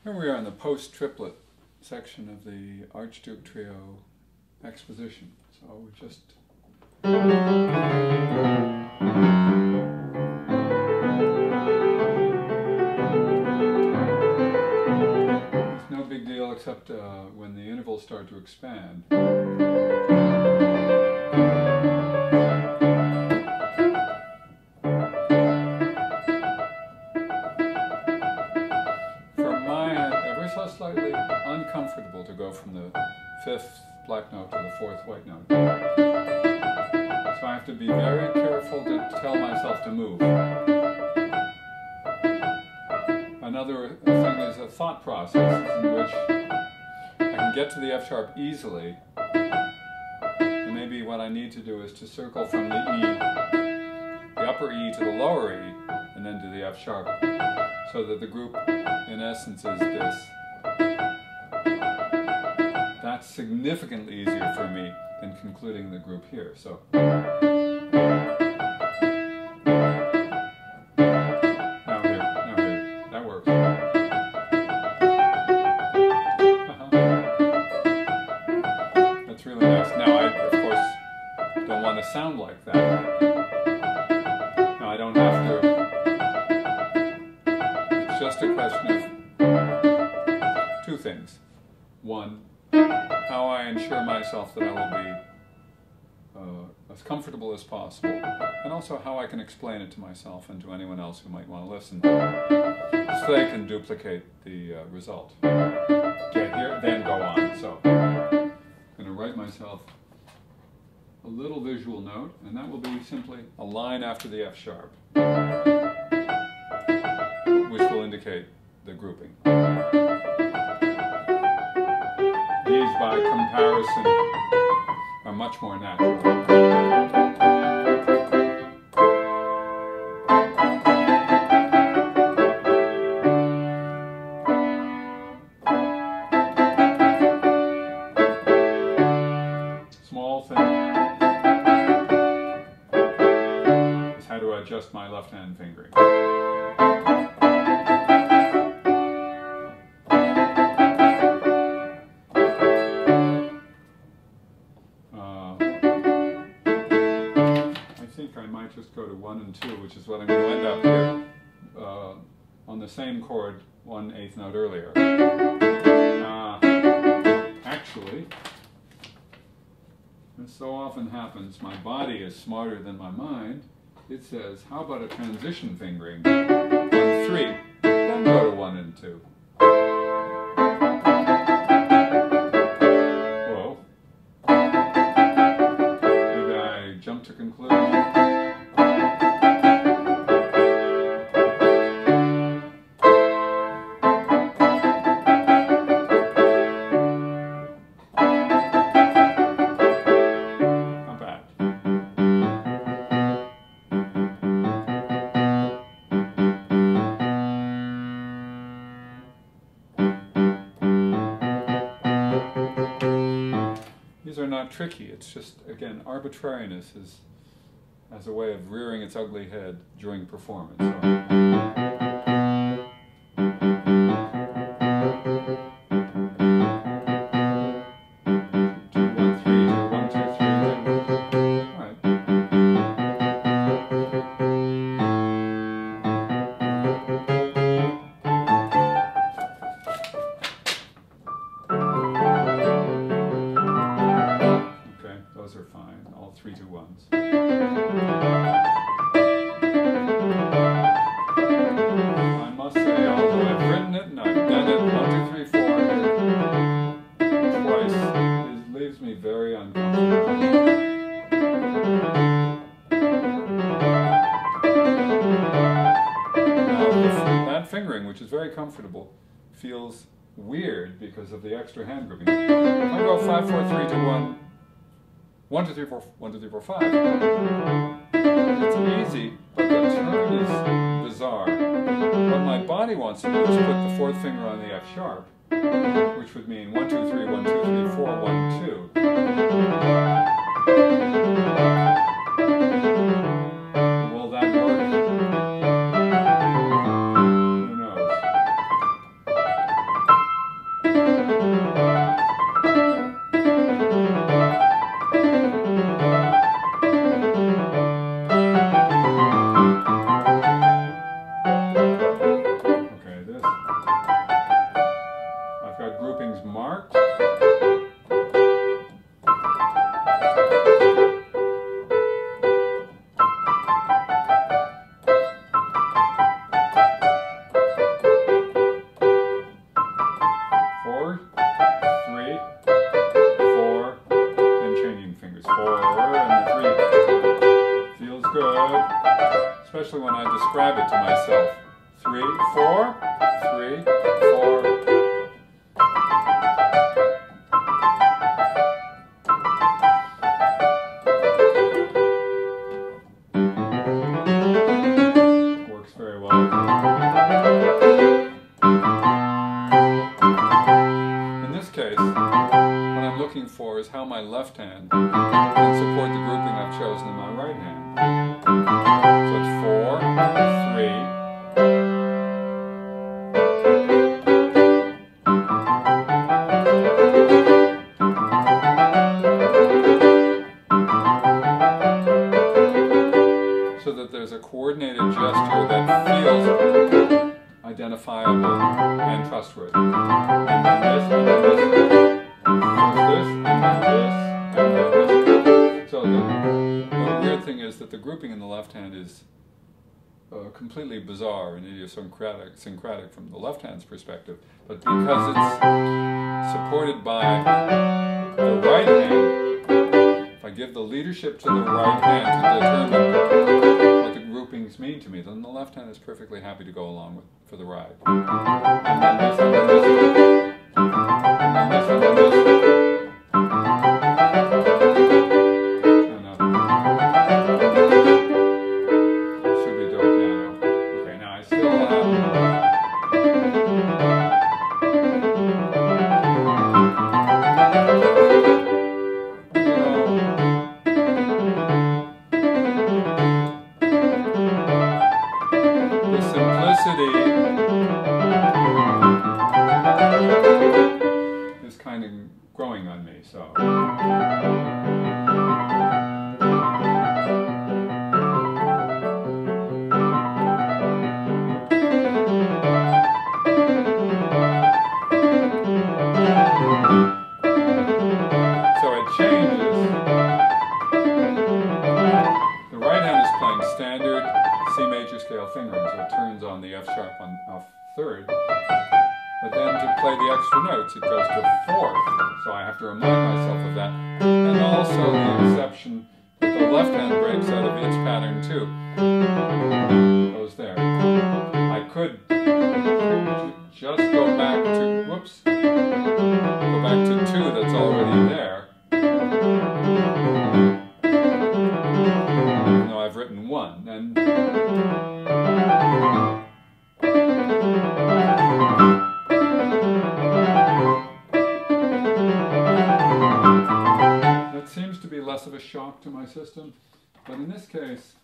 Here we are in the post-triplet section of the Archduke Trio exposition. So we just... It's no big deal except when the intervals start to expand. Slightly uncomfortable to go from the fifth black note to the fourth white note. So I have to be very careful to tell myself to move. Another thing is a thought process in which I can get to the F sharp easily, and maybe what I need to do is to circle from the E, the upper E to the lower E, and then to the F sharp, so that the group in essence is this. That's significantly easier for me than concluding the group here. So now here, that works. That's really nice. Now I, of course, don't want to sound like that. Now I don't have to. It's just a question of two things. One, how I ensure myself that I will be as comfortable as possible, and also how I can explain it to myself and to anyone else who might want to listen, so they can duplicate the result. Get here, then go on. So I'm going to write myself a little visual note, and that will be simply a line after the F sharp, which will indicate the grouping. These, by comparison, are much more natural. Small thing is how to adjust my left-hand fingering. I might just go to 1 and 2, which is what I'm going to end up here, on the same chord 1/8 note earlier. Actually, as so often happens, my body is smarter than my mind. It says, how about a transition fingering on 3, then go to 1 and 2. Whoa. Maybe I jump to conclusion. These are not tricky, it's just, again, arbitrariness is as a way of rearing its ugly head during performance. Those are fine, all 3 to 1s. I must say, although I've written it and I've done it 1, 2, 3, 4 twice, it leaves me very uncomfortable. Now, that fingering, which is very comfortable, feels weird because of the extra hand grouping. If I go 5, 4, 3, 2, 1, 1, 2, 3, 4, 1, 2, 3, 4, 5. It's easy, but the turn is bizarre. What my body wants to do is put the fourth finger on the F sharp, which would mean 1, 2, 3, 1, 2, 3, 4, 1, 2. Will that work? Who knows? especially when I describe it to myself. 3, 4, 3, 4. Works very well. In this case, what I'm looking for is how my left hand can support the grouping I've chosen in my right hand. So it's 4, 3. So that there's a coordinated gesture that feels identifiable and trustworthy. And then this, and then this. There's this, and then this, and then this. So the weird thing is that the grouping in the left hand is completely bizarre and idiosyncratic from the left hand's perspective. But because it's supported by the right hand, if I give the leadership to the right hand to determine what the groupings mean to me, then the left hand is perfectly happy to go along with for the ride. And then this, and then this, and then this, and then this. Should be do piano. Okay, now I still have. Is kind of growing on me, so. So it changes. The right hand is playing standard C major scale fingering, so it turns on the F sharp on off third. But then to play the extra notes, it goes to fourth. So I have to remind myself of that. And also the exception that the left hand breaks out of its pattern too. Goes there. I could just go back to, whoops, go back to 2 that's already there. Even though I've written 1. And seems to be less of a shock to my system, but in this case,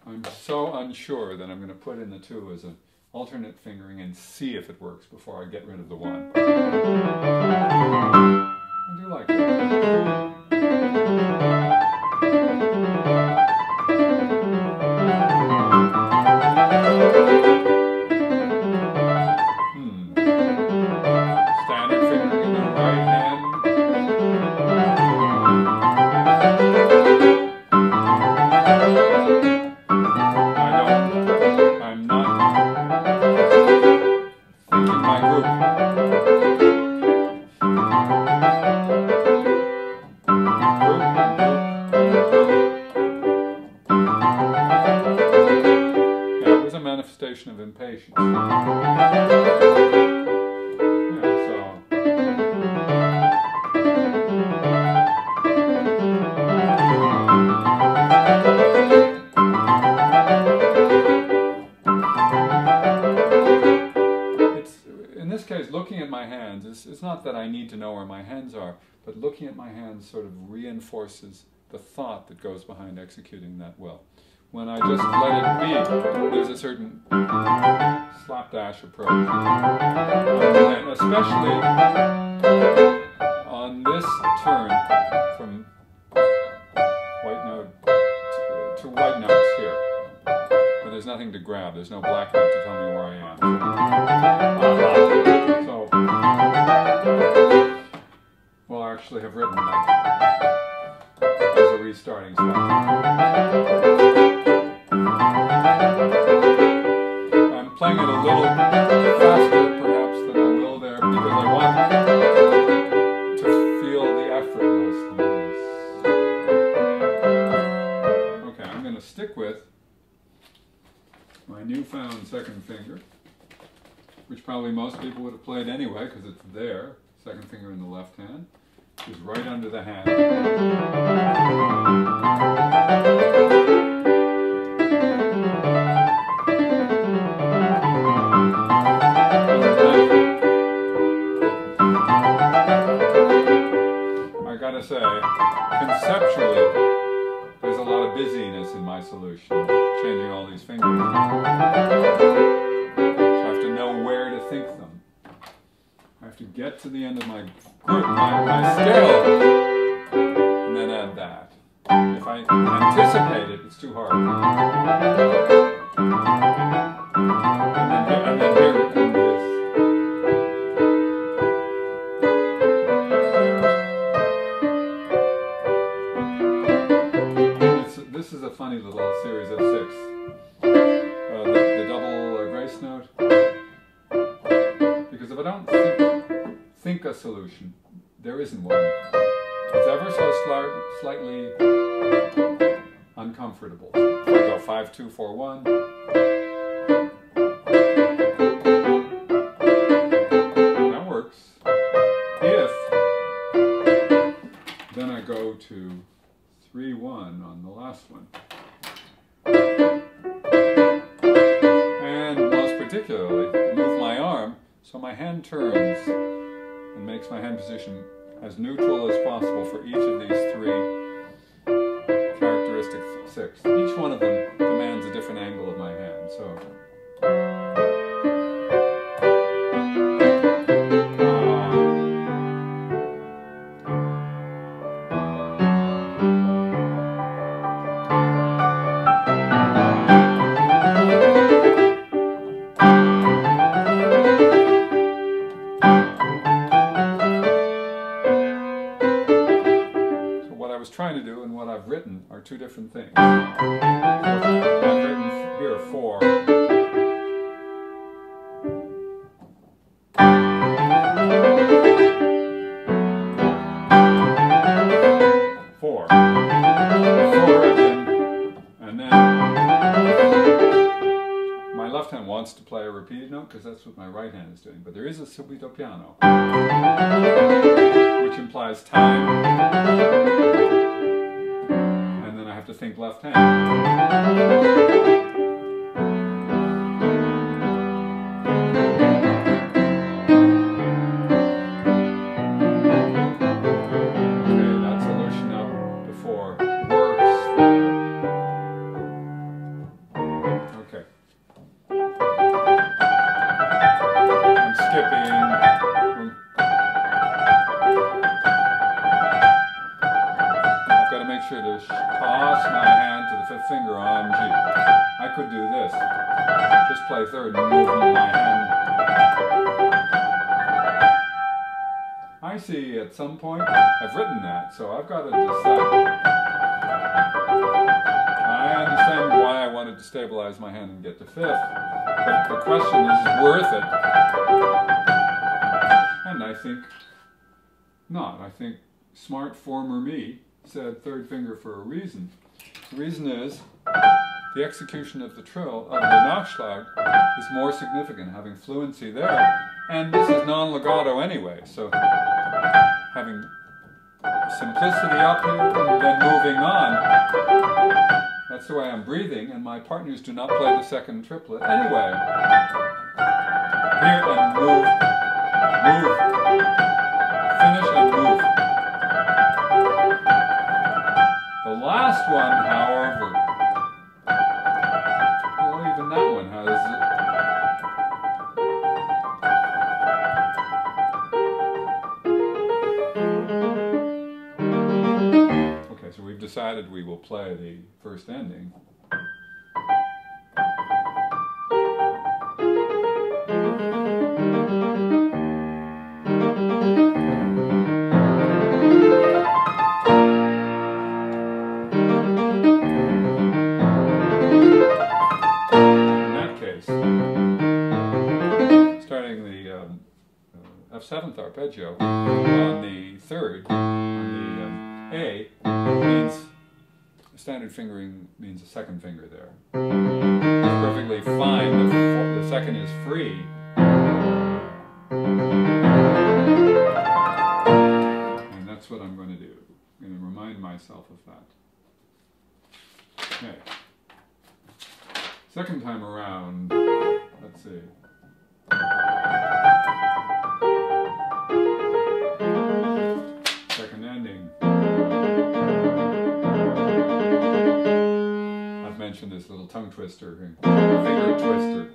I'm so unsure that I'm going to put in the 2 as an alternate fingering and see if it works before I get rid of the 1. I do like that. Manifestation of impatience. In this case, looking at my hands, it's not that I need to know where my hands are, but looking at my hands sort of reinforces the thought that goes behind executing that will. When I just let it be, there's a certain slapdash approach. And especially on this turn from white note to white notes here, where there's nothing to grab, there's no black note to tell me where I am. So, well, I actually have written that as a restarting spot. I'm playing it a little faster, perhaps, than I will there, because I want to feel the effortlessness. Okay, I'm going to my newfound second finger, which probably most people would have played anyway because it's there, second finger in the left hand, is right under the hand. I gotta say, conceptually, there's a lot of busyness in my solution, changing all these fingers. So I have to know where to think them. I have to get to the end of my group, my scale, and then add that. If I anticipate it, it's too hard. And then here in this. This is a funny little series of 6. The double grace note. Because if I don't think a solution, there isn't one. It's ever so slightly uncomfortable. If I go 5, 2, 4, 1. That works. If then I go to 3, 1 on the last one. And most particularly, move my arm so my hand turns and makes my hand position as neutral as possible for each of these 3 characteristic 6. Each one of them demands a different angle of my hand. So. Trying to do and what I've written are 2 different things. I've written here 4. 4. 4 and then my left hand wants to play a repeated note because that's what my right hand is doing. But there is a subito piano, which implies time. To think left hand. Okay, that solution up before works. Okay. I'm skipping. I've got to make sure to toss my hand to the 5th finger on G. I could do this. Just play 3rd and move my hand. I see at some point I've written that, so I've got to decide. I understand why I wanted to stabilize my hand and get to 5th, but the question is worth it? And I think not. I think smart former me said 3rd finger for a reason. The reason is the execution of the trill, of the Nachschlag, is more significant, having fluency there. And this is non-legato anyway, so having simplicity up here and then moving on. That's the way I'm breathing, and my partners do not play the second triplet anyway. Here and move, move, finish and move. The last one, however, well, even that one has it. Okay, so we've decided we will play the first ending. F7th arpeggio on the 3rd, on the A, means standard fingering means a second finger there. It's perfectly find the second is free. And that's what I'm going to do. I'm going to remind myself of that. Okay. Second time around, let's see. Second ending. I've mentioned this little tongue twister, finger twister.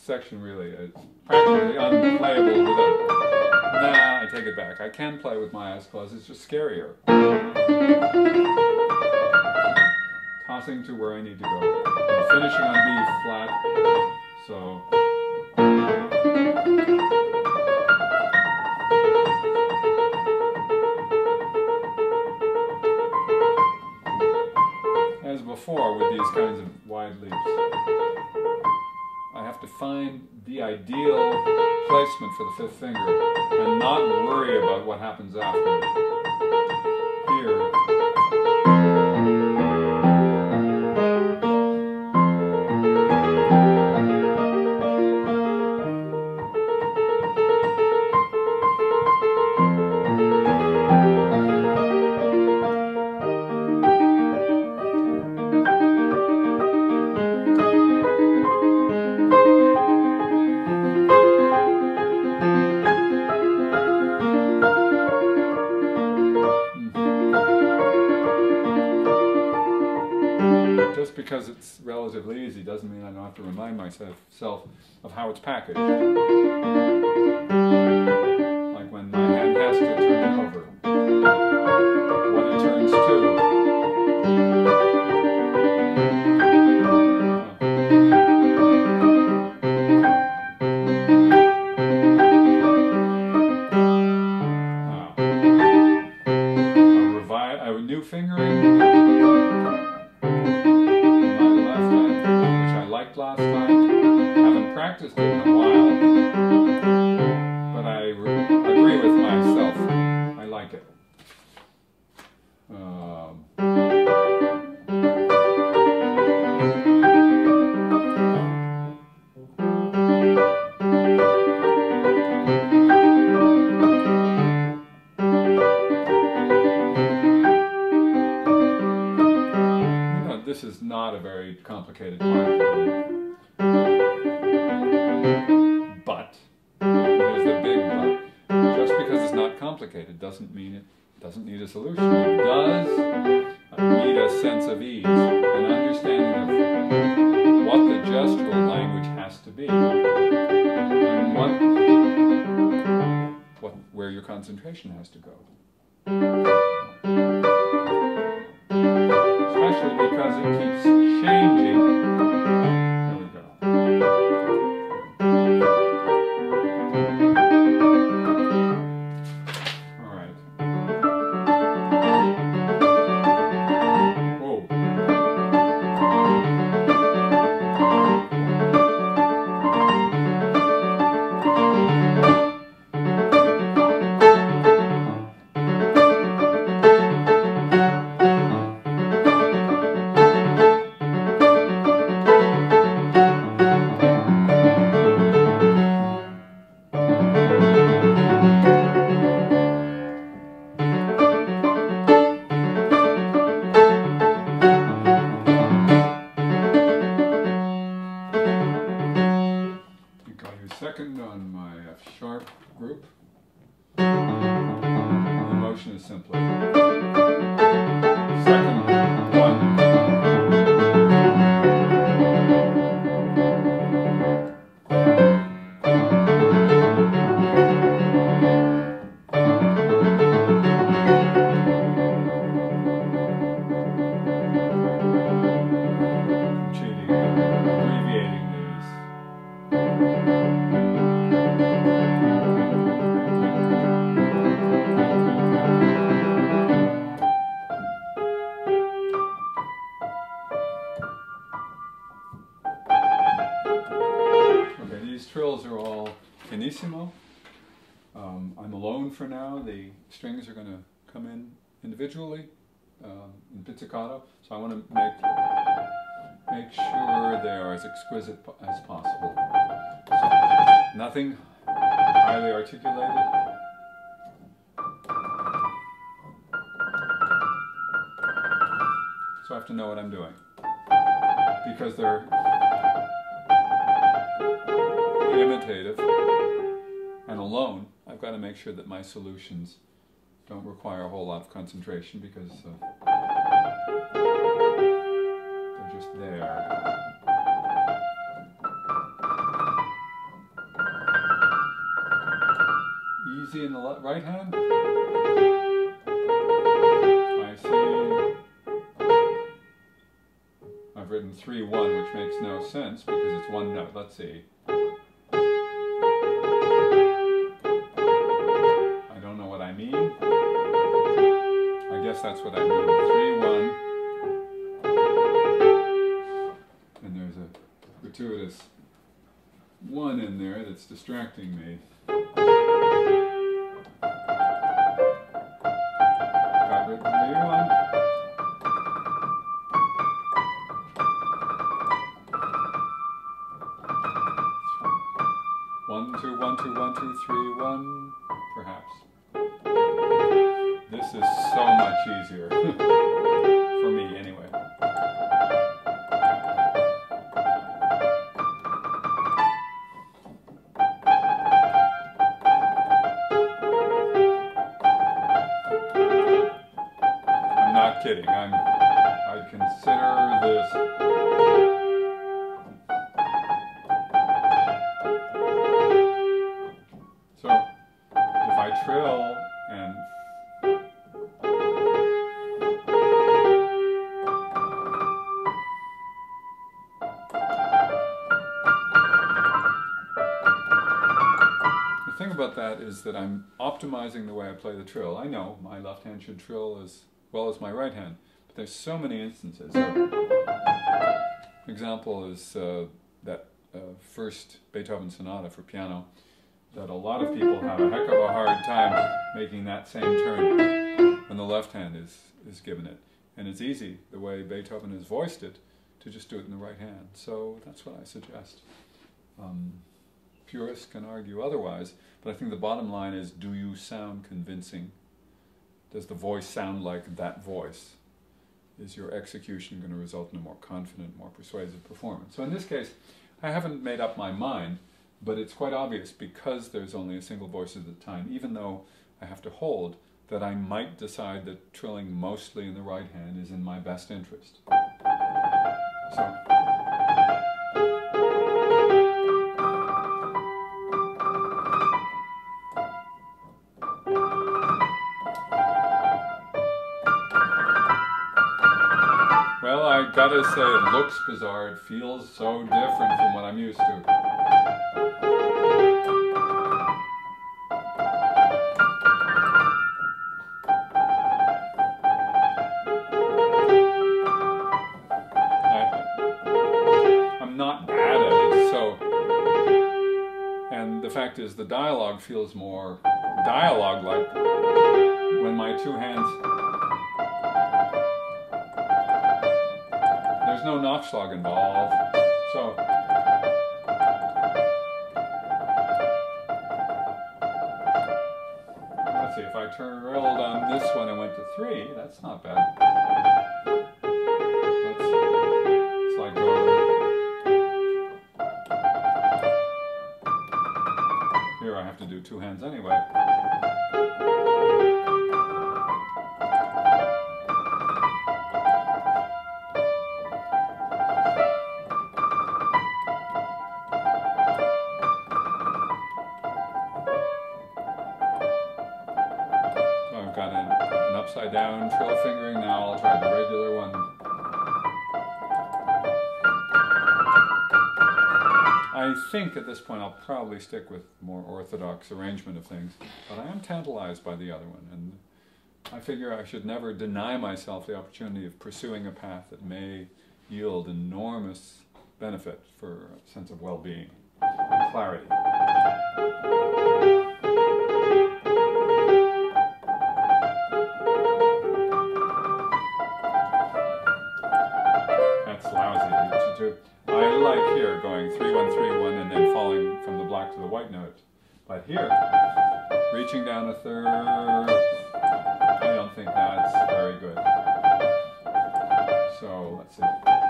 Section really is practically unplayable without. Nah, I take it back. I can play with my eyes closed, it's just scarier. Tossing to where I need to go. I'm finishing on B flat, so. As before with these kinds of wide leaps. I have to find the ideal placement for the fifth finger and not worry about what happens after. Here. Just because it's relatively easy doesn't mean I don't have to remind myself of how it's packaged. Like when my hand has to turn over, what it turns to. A new fingering. Last time. Haven't practiced it in a while, but I agree with myself. I like it. This is not a very complicated part. But, there's the big but. Just because it's not complicated doesn't mean it doesn't need a solution. It does need a sense of ease, an understanding of what the gestural language has to be, and where your concentration has to go. Especially because it keeps changing. There we go. All right. Whoa. Second on my F sharp group. The motion is simply second, one. Cheating, abbreviating these. I'm alone for now. The strings are going to come in individually in pizzicato, so I want to make sure they are as exquisite as possible. So nothing highly articulated. So I have to know what I'm doing, because they're imitative and alone. I've got to make sure that my solutions don't require a whole lot of concentration, because they're just there. Easy in the right hand. I see. I've written 3-1, which makes no sense because it's one note. Let's see. I don't know what I mean. I guess that's what I mean. 3-1. And there's a gratuitous 1 in there that's distracting me. Got written 3-1. One, two, 1, 2, 1, 2, 3, 1, perhaps. This is so much easier. For me, anyway. I'm not kidding. I'd consider this. So, if I trill and the thing about that is that I'm optimizing the way I play the trill. I know my left hand should trill as well as my right hand, but there's so many instances. So, example is that first Beethoven sonata for piano, that a lot of people have a heck of a hard time making that same turn when the left hand is given it. And it's easy, the way Beethoven has voiced it, to just do it in the right hand. So that's what I suggest. Purists can argue otherwise, but I think the bottom line is, do you sound convincing? Does the voice sound like that voice? Is your execution going to result in a more confident, more persuasive performance? So in this case, I haven't made up my mind, but it's quite obvious, because there's only a single voice at a time, even though I have to hold, that I might decide that trilling mostly in the right hand is in my best interest. So, well, I gotta say, it looks bizarre. It feels so different from what I'm used to. I'm not bad at it, so. And the fact is, the dialogue feels more dialogue-like when my two hands. There's no Nachschlag involved, so let's see, if I trilled on this one and went to 3, that's not bad. It's like here I have to do 2 hands anyway. I've got an upside down trill fingering. Now I'll try the regular one. I think at this point I'll probably stick with more orthodox arrangement of things, but I am tantalized by the other one, and I figure I should never deny myself the opportunity of pursuing a path that may yield enormous benefit for a sense of well-being and clarity. But here, reaching down a third, I don't think that's very good. So let's see.